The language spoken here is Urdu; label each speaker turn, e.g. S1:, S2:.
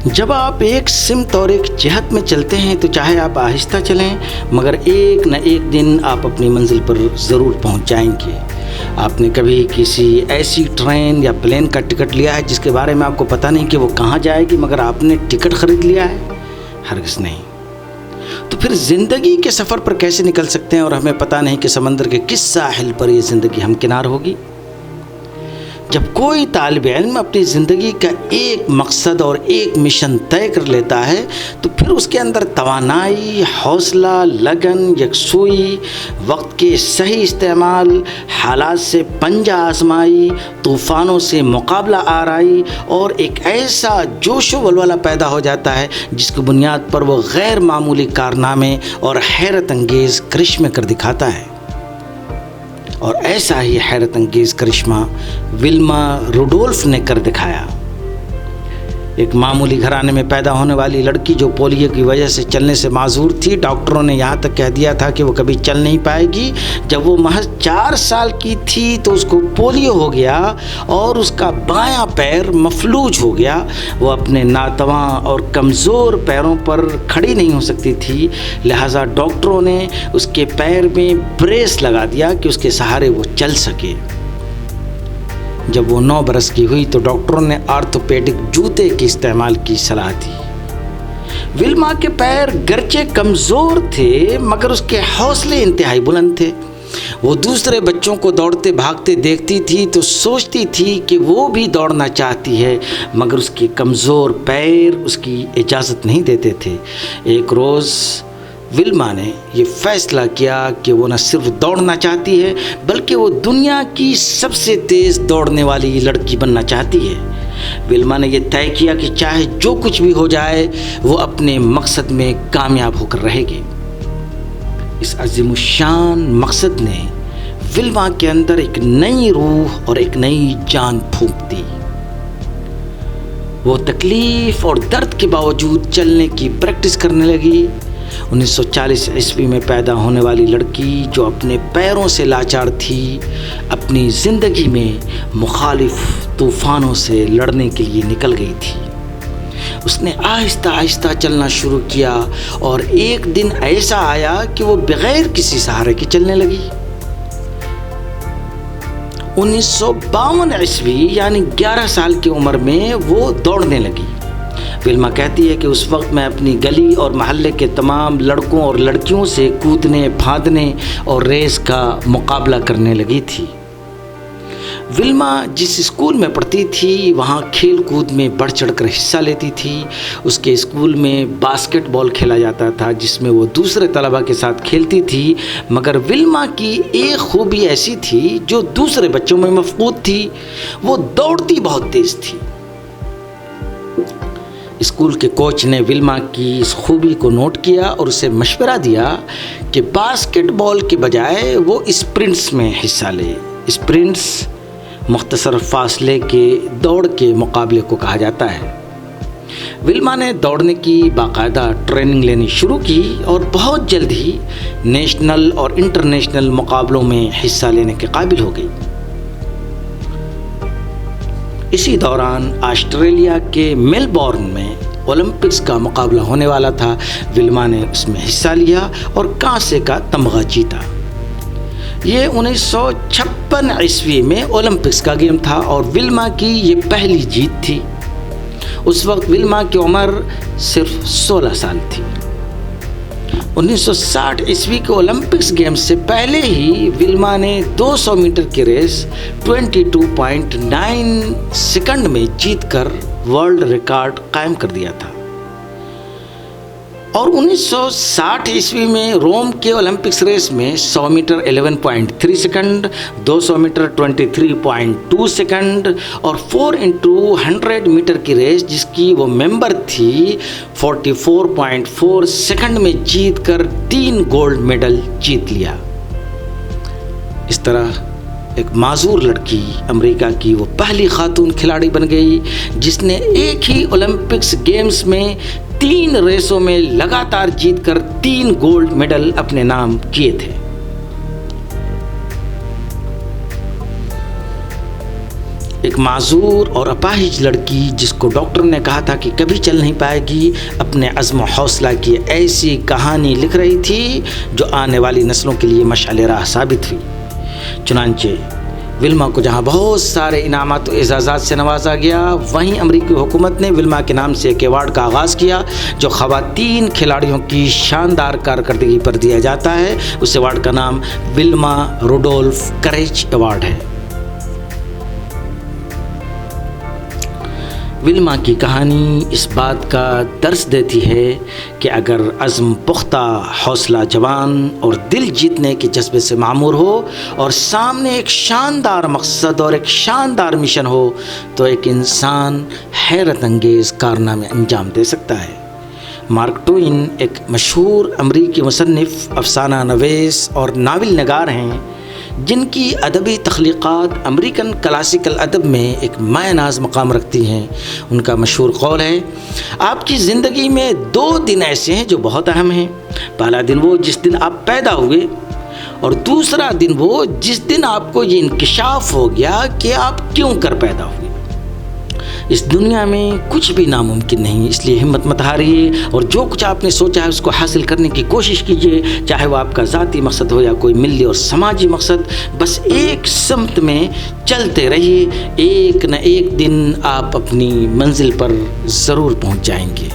S1: جب آپ ایک سمت اور ایک جہت میں چلتے ہیں تو چاہے آپ آہستہ چلیں مگر ایک نہ ایک دن آپ اپنی منزل پر ضرور پہنچ جائیں گے۔ آپ نے کبھی کسی ایسی ٹرین یا پلین کا ٹکٹ لیا ہے جس کے بارے میں آپ کو پتہ نہیں کہ وہ کہاں جائے گی مگر آپ نے ٹکٹ خرید لیا ہے؟ ہرگز نہیں۔ تو پھر زندگی کے سفر پر کیسے نکل سکتے ہیں اور ہمیں پتہ نہیں کہ سمندر کے کس ساحل پر یہ زندگی ہمکنار ہوگی؟ جب کوئی طالب علم اپنی زندگی کا ایک مقصد اور ایک مشن طے کر لیتا ہے تو پھر اس کے اندر توانائی، حوصلہ، لگن، یکسوئی، وقت کے صحیح استعمال، حالات سے پنجہ آزمائی، طوفانوں سے مقابلہ آرائی اور ایک ایسا جوش و ولولہ پیدا ہو جاتا ہے جس کی بنیاد پر وہ غیر معمولی کارنامے اور حیرت انگیز کرشمے کر دکھاتا ہے۔ اور ایسا ہی حیرت انگیز کرشمہ ولما روڈولف نے کر دکھایا۔ ایک معمولی گھرانے میں پیدا ہونے والی لڑکی جو پولیو کی وجہ سے چلنے سے معذور تھی، ڈاکٹروں نے یہاں تک کہہ دیا تھا کہ وہ کبھی چل نہیں پائے گی۔ جب وہ محض 4 سال کی تھی تو اس کو پولیو ہو گیا اور اس کا بایاں پیر مفلوج ہو گیا۔ وہ اپنے ناتواں اور کمزور پیروں پر کھڑی نہیں ہو سکتی تھی، لہٰذا ڈاکٹروں نے اس کے پیر میں بریس لگا دیا کہ اس کے سہارے وہ چل سکے۔ جب وہ 9 برس کی ہوئی تو ڈاکٹروں نے آرتھوپیڈک جوتے کے استعمال کی صلاح دی۔ ولما کے پیر گرچہ کمزور تھے مگر اس کے حوصلے انتہائی بلند تھے۔ وہ دوسرے بچوں کو دوڑتے بھاگتے دیکھتی تھی تو سوچتی تھی کہ وہ بھی دوڑنا چاہتی ہے مگر اس کے کمزور پیر اس کی اجازت نہیں دیتے تھے۔ ایک روز ولما نے یہ فیصلہ کیا کہ وہ نہ صرف دوڑنا چاہتی ہے بلکہ وہ دنیا کی سب سے تیز دوڑنے والی لڑکی بننا چاہتی ہے۔ ولما نے یہ طے کیا کہ چاہے جو کچھ بھی ہو جائے وہ اپنے مقصد میں کامیاب ہو کر رہے گی۔ اس عظیم الشان مقصد نے ولما کے اندر ایک نئی روح اور ایک نئی جان پھونک دی۔ وہ تکلیف اور درد کے باوجود چلنے کی پریکٹس کرنے لگی۔ 1940 عیسوی میں پیدا ہونے والی لڑکی جو اپنے پیروں سے لاچار تھی، اپنی زندگی میں مخالف طوفانوں سے لڑنے کے لیے نکل گئی تھی۔ اس نے آہستہ آہستہ چلنا شروع کیا اور ایک دن ایسا آیا کہ وہ بغیر کسی سہارے کے چلنے لگی۔ 1952 عیسوی یعنی 11 سال کی عمر میں وہ دوڑنے لگی۔ ولما کہتی ہے کہ اس وقت میں اپنی گلی اور محلے کے تمام لڑکوں اور لڑکیوں سے کودنے، پھاندنے اور ریس کا مقابلہ کرنے لگی تھی۔ ولما جس اسکول میں پڑھتی تھی وہاں کھیل کود میں بڑھ چڑھ کر حصہ لیتی تھی۔ اس کے اسکول میں باسکٹ بال کھیلا جاتا تھا جس میں وہ دوسرے طلباء کے ساتھ کھیلتی تھی، مگر ولما کی ایک خوبی ایسی تھی جو دوسرے بچوں میں مفقود تھی، وہ دوڑتی بہت تیز تھی۔ اسکول کے کوچ نے ولما کی اس خوبی کو نوٹ کیا اور اسے مشورہ دیا کہ باسکٹ بال کے بجائے وہ اسپرنٹس میں حصہ لے۔ اسپرنٹس مختصر فاصلے کے دوڑ کے مقابلے کو کہا جاتا ہے۔ ولما نے دوڑنے کی باقاعدہ ٹریننگ لینی شروع کی اور بہت جلد ہی نیشنل اور انٹرنیشنل مقابلوں میں حصہ لینے کے قابل ہو گئی۔ اسی دوران آسٹریلیا کے میلبورن میں اولمپکس کا مقابلہ ہونے والا تھا۔ ولما نے اس میں حصہ لیا اور کانسے کا تمغہ جیتا۔ یہ 1956 عیسوی میں اولمپکس کا گیم تھا اور ولما کی یہ پہلی جیت تھی۔ اس وقت ولما کی عمر صرف 16 سال تھی۔ 1960 عیسوی کے اولمپکس گیمز سے پہلے ہی ولما نے 200 میٹر کی ریس 22.9 سیکنڈ میں جیت کر ورلڈ ریکارڈ قائم کر دیا تھا۔ اور 1960 عیسوی میں روم کے اولمپکس ریس میں 100 میٹر 11.3 سیکنڈ، 200 میٹر 23.2 سیکنڈ اور 4x100 میٹر کی ریس جس کی وہ ممبر تھی 44.4 سیکنڈ میں جیت کر 3 گولڈ میڈل جیت لیا۔ اس طرح ایک معذور لڑکی امریکہ کی وہ پہلی خاتون کھلاڑی بن گئی جس نے ایک ہی اولمپکس گیمز میں 3 ریسوں میں لگاتار جیت کر 3 گولڈ میڈل اپنے نام کیے تھے۔ ایک معذور اور اپاہج لڑکی جس کو ڈاکٹر نے کہا تھا کہ کبھی چل نہیں پائے گی، اپنے عزم و حوصلہ کی ایسی کہانی لکھ رہی تھی جو آنے والی نسلوں کے لیے مشعل راہ ثابت ہوئی۔ چنانچہ ولما کو جہاں بہت سارے انعامات و اعزازات سے نوازا گیا، وہیں امریکی حکومت نے ولما کے نام سے ایک ایوارڈ کا آغاز کیا جو خواتین کھلاڑیوں کی شاندار کارکردگی پر دیا جاتا ہے۔ اس ایوارڈ کا نام ولما روڈولف کریج ایوارڈ ہے۔ ولما کی کہانی اس بات کا درس دیتی ہے کہ اگر عزم پختہ، حوصلہ جوان اور دل جیتنے کے جذبے سے معمور ہو اور سامنے ایک شاندار مقصد اور ایک شاندار مشن ہو تو ایک انسان حیرت انگیز کارنامے انجام دے سکتا ہے۔ مارک ٹوین ایک مشہور امریکی مصنف، افسانہ نویس اور ناول نگار ہیں جن کی ادبی تخلیقات امریکن کلاسیکل ادب میں ایک مایہ ناز مقام رکھتی ہیں۔ ان کا مشہور قول ہے، آپ کی زندگی میں 2 دن ایسے ہیں جو بہت اہم ہیں۔ پہلا دن وہ جس دن آپ پیدا ہوئے، اور دوسرا دن وہ جس دن آپ کو یہ انکشاف ہو گیا کہ آپ کیوں کر پیدا ہوئے۔ اس دنیا میں کچھ بھی ناممکن نہیں، اس لیے ہمت مت ہاریے اور جو کچھ آپ نے سوچا ہے اس کو حاصل کرنے کی کوشش کیجیے، چاہے وہ آپ کا ذاتی مقصد ہو یا کوئی ملی اور سماجی مقصد۔ بس ایک سمت میں چلتے رہیے، ایک نہ ایک دن آپ اپنی منزل پر ضرور پہنچ جائیں گے۔